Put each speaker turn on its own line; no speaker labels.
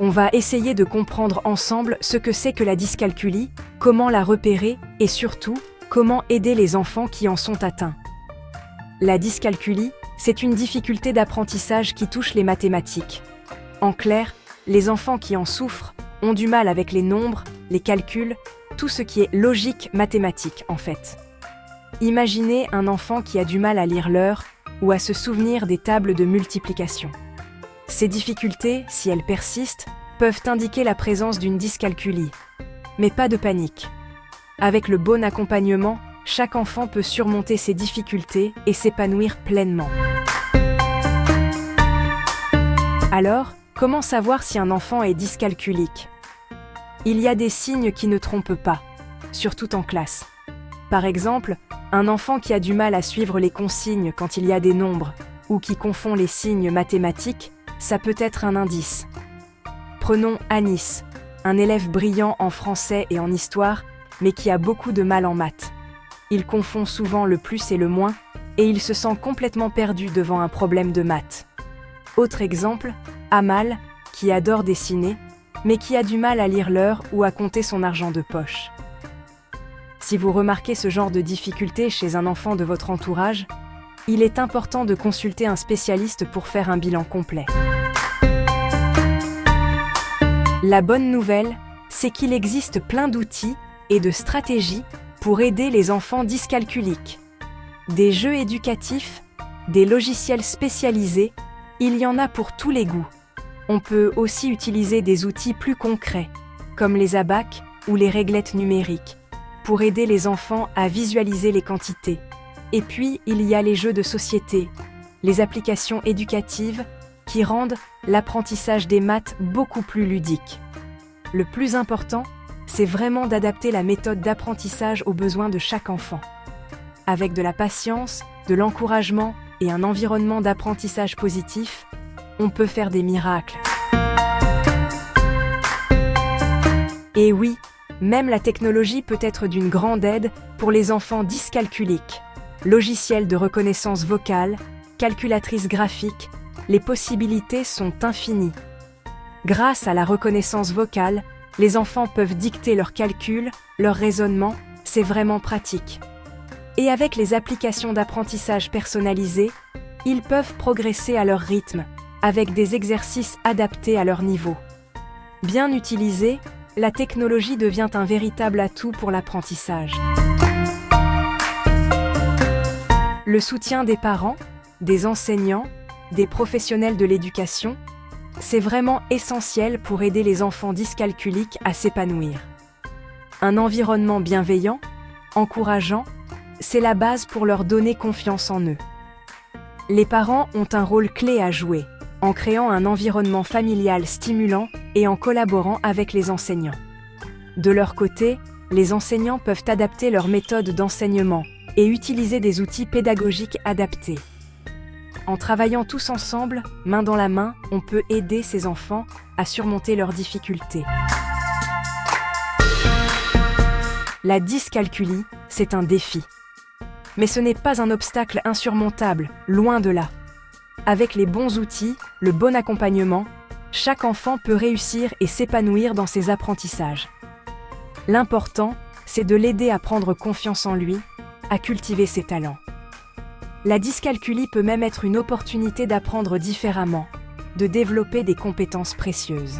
On va essayer de comprendre ensemble ce que c'est que la dyscalculie, comment la repérer et surtout, comment aider les enfants qui en sont atteints. La dyscalculie, c'est une difficulté d'apprentissage qui touche les mathématiques. En clair, les enfants qui en souffrent ont du mal avec les nombres, les calculs, tout ce qui est logique mathématique en fait. Imaginez un enfant qui a du mal à lire l'heure ou à se souvenir des tables de multiplication. Ces difficultés, si elles persistent, peuvent indiquer la présence d'une dyscalculie. Mais pas de panique. Avec le bon accompagnement, chaque enfant peut surmonter ses difficultés et s'épanouir pleinement. Alors, comment savoir si un enfant est dyscalculique ? Il y a des signes qui ne trompent pas, surtout en classe. Par exemple, un enfant qui a du mal à suivre les consignes quand il y a des nombres ou qui confond les signes mathématiques, ça peut être un indice. Prenons Anis, un élève brillant en français et en histoire, mais qui a beaucoup de mal en maths. Il confond souvent le plus et le moins, et il se sent complètement perdu devant un problème de maths. Autre exemple, Amal, qui adore dessiner, mais qui a du mal à lire l'heure ou à compter son argent de poche. Si vous remarquez ce genre de difficulté chez un enfant de votre entourage, il est important de consulter un spécialiste pour faire un bilan complet. La bonne nouvelle, c'est qu'il existe plein d'outils et de stratégies pour aider les enfants dyscalculiques. Des jeux éducatifs, des logiciels spécialisés, il y en a pour tous les goûts. On peut aussi utiliser des outils plus concrets, comme les abacs ou les réglettes numériques, pour aider les enfants à visualiser les quantités. Et puis, il y a les jeux de société, les applications éducatives qui rendent l'apprentissage des maths beaucoup plus ludique. Le plus important, c'est vraiment d'adapter la méthode d'apprentissage aux besoins de chaque enfant. Avec de la patience, de l'encouragement et un environnement d'apprentissage positif, on peut faire des miracles. Et oui, même la technologie peut être d'une grande aide pour les enfants dyscalculiques. Logiciels de reconnaissance vocale, calculatrices graphiques, les possibilités sont infinies. Grâce à la reconnaissance vocale, les enfants peuvent dicter leurs calculs, leurs raisonnements, c'est vraiment pratique. Et avec les applications d'apprentissage personnalisées, ils peuvent progresser à leur rythme, avec des exercices adaptés à leur niveau. Bien utilisée, la technologie devient un véritable atout pour l'apprentissage. Le soutien des parents, des enseignants, des professionnels de l'éducation, c'est vraiment essentiel pour aider les enfants dyscalculiques à s'épanouir. Un environnement bienveillant, encourageant, c'est la base pour leur donner confiance en eux. Les parents ont un rôle clé à jouer, en créant un environnement familial stimulant et en collaborant avec les enseignants. De leur côté, les enseignants peuvent adapter leur méthode d'enseignement et utiliser des outils pédagogiques adaptés. En travaillant tous ensemble, main dans la main, on peut aider ces enfants à surmonter leurs difficultés. La dyscalculie, c'est un défi. Mais ce n'est pas un obstacle insurmontable, loin de là. Avec les bons outils, le bon accompagnement, chaque enfant peut réussir et s'épanouir dans ses apprentissages. L'important, c'est de l'aider à prendre confiance en lui, à cultiver ses talents. La dyscalculie peut même être une opportunité d'apprendre différemment, de développer des compétences précieuses.